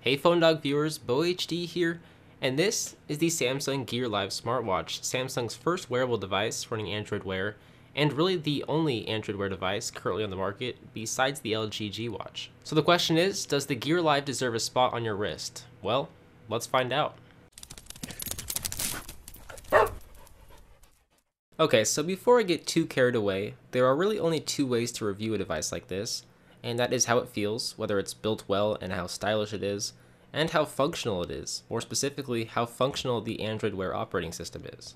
Hey Phone Dog viewers, Beau HD here, and this is the Samsung Gear Live smartwatch, Samsung's first wearable device running Android Wear, and really the only Android Wear device currently on the market besides the LG G Watch. So the question is, does the Gear Live deserve a spot on your wrist? Well, let's find out. Okay, so before I get too carried away, there are really only two ways to review a device like this, and that is how it feels, whether it's built well and how stylish it is, and how functional it is, more specifically, how functional the Android Wear operating system is.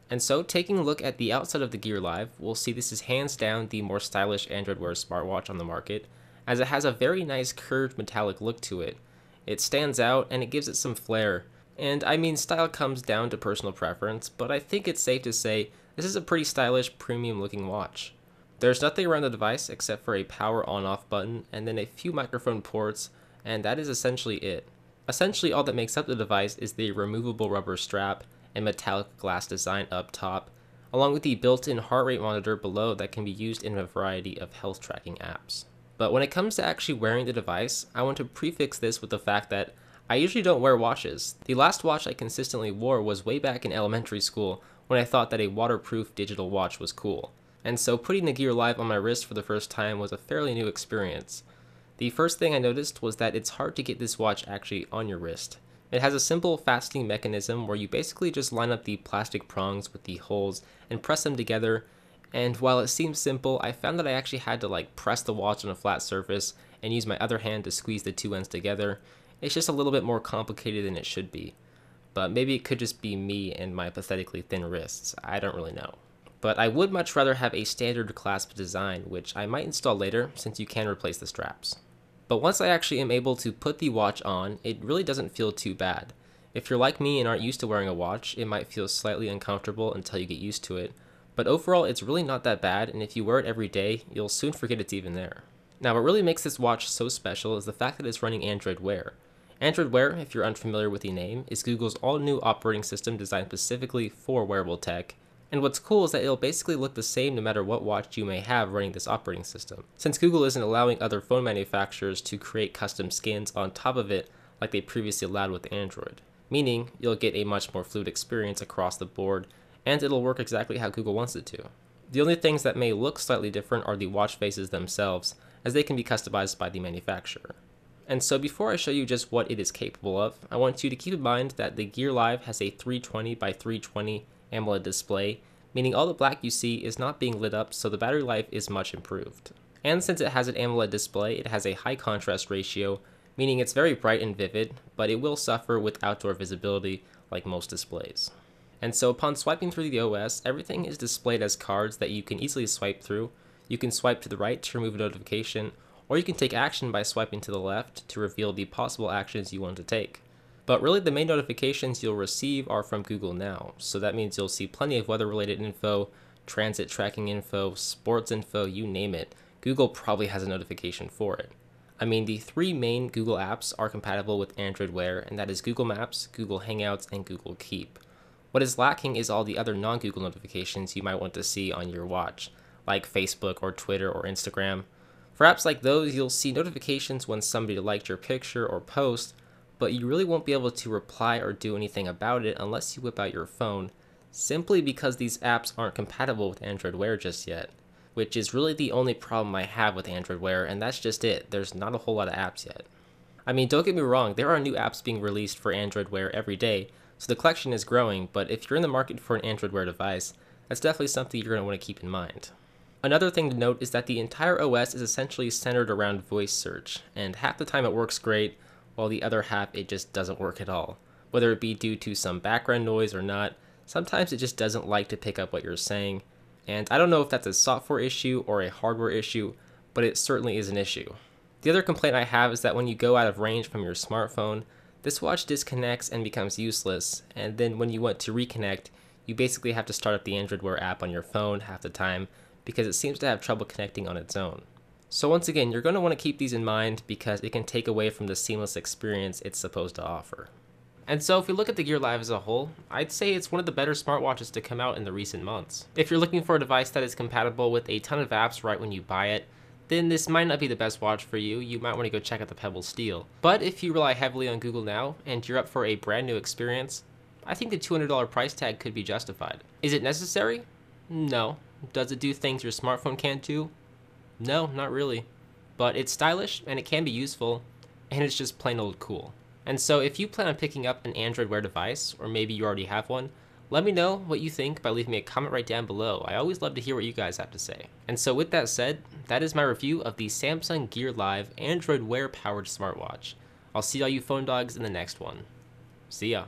And so, taking a look at the outside of the Gear Live, we'll see this is hands down the more stylish Android Wear smartwatch on the market, as it has a very nice curved metallic look to it. It stands out and it gives it some flair. And I mean, style comes down to personal preference, but I think it's safe to say this is a pretty stylish, premium looking watch. There's nothing around the device except for a power on-off button and then a few microphone ports, and that is essentially it. Essentially all that makes up the device is the removable rubber strap and metallic glass design up top, along with the built-in heart rate monitor below that can be used in a variety of health tracking apps. But when it comes to actually wearing the device, I want to prefix this with the fact that I usually don't wear watches. The last watch I consistently wore was way back in elementary school when I thought that a waterproof digital watch was cool. And so putting the Gear Live on my wrist for the first time was a fairly new experience. The first thing I noticed was that it's hard to get this watch actually on your wrist. It has a simple fastening mechanism where you basically just line up the plastic prongs with the holes and press them together, and while it seems simple, I found that I actually had to press the watch on a flat surface and use my other hand to squeeze the two ends together. It's just a little bit more complicated than it should be. But maybe it could just be me and my pathetically thin wrists, I don't really know. But I would much rather have a standard clasp design, which I might install later since you can replace the straps. But once I actually am able to put the watch on, it really doesn't feel too bad. If you're like me and aren't used to wearing a watch, it might feel slightly uncomfortable until you get used to it, but overall it's really not that bad, and if you wear it every day, you'll soon forget it's even there. Now what really makes this watch so special is the fact that it's running Android Wear. Android Wear, if you're unfamiliar with the name, is Google's all-new operating system designed specifically for wearable tech. And what's cool is that it'll basically look the same no matter what watch you may have running this operating system, since Google isn't allowing other phone manufacturers to create custom skins on top of it like they previously allowed with Android. Meaning, you'll get a much more fluid experience across the board, and it'll work exactly how Google wants it to. The only things that may look slightly different are the watch faces themselves, as they can be customized by the manufacturer. And so before I show you just what it is capable of, I want you to keep in mind that the Gear Live has a 320 by 320 AMOLED display, meaning all the black you see is not being lit up, so the battery life is much improved. And since it has an AMOLED display, it has a high contrast ratio, meaning it's very bright and vivid, but it will suffer with outdoor visibility like most displays. And so upon swiping through the OS, everything is displayed as cards that you can easily swipe through. You can swipe to the right to remove a notification, or you can take action by swiping to the left to reveal the possible actions you want to take. But really the main notifications you'll receive are from Google Now, so that means you'll see plenty of weather-related info, transit tracking info, sports info, you name it. Google probably has a notification for it. I mean, the three main Google apps are compatible with Android Wear, and that is Google Maps, Google Hangouts, and Google Keep. What is lacking is all the other non-Google notifications you might want to see on your watch, like Facebook or Twitter or Instagram. For apps like those, you'll see notifications when somebody liked your picture or post, but you really won't be able to reply or do anything about it unless you whip out your phone, simply because these apps aren't compatible with Android Wear just yet, which is really the only problem I have with Android Wear, and that's just it. There's not a whole lot of apps yet. I mean, don't get me wrong, there are new apps being released for Android Wear every day, so the collection is growing, but if you're in the market for an Android Wear device, that's definitely something you're going to want to keep in mind. Another thing to note is that the entire OS is essentially centered around voice search, and half the time it works great, while the other half it just doesn't work at all. Whether it be due to some background noise or not, sometimes it just doesn't like to pick up what you're saying, and I don't know if that's a software issue or a hardware issue, but it certainly is an issue. The other complaint I have is that when you go out of range from your smartphone, this watch disconnects and becomes useless, and then when you want to reconnect, you basically have to start up the Android Wear app on your phone half the time, because it seems to have trouble connecting on its own. So once again, you're going to want to keep these in mind because it can take away from the seamless experience it's supposed to offer. And so if we look at the Gear Live as a whole, I'd say it's one of the better smartwatches to come out in the recent months. If you're looking for a device that is compatible with a ton of apps right when you buy it, then this might not be the best watch for you. You might want to go check out the Pebble Steel. But if you rely heavily on Google Now and you're up for a brand new experience, I think the $200 price tag could be justified. Is it necessary? No. Does it do things your smartphone can't do? No, not really. But it's stylish and it can be useful, and it's just plain old cool. And so if you plan on picking up an Android Wear device, or maybe you already have one, let me know what you think by leaving me a comment right down below. I always love to hear what you guys have to say. And so with that said, that is my review of the Samsung Gear Live Android Wear powered smartwatch. I'll see all you phone dogs in the next one. See ya.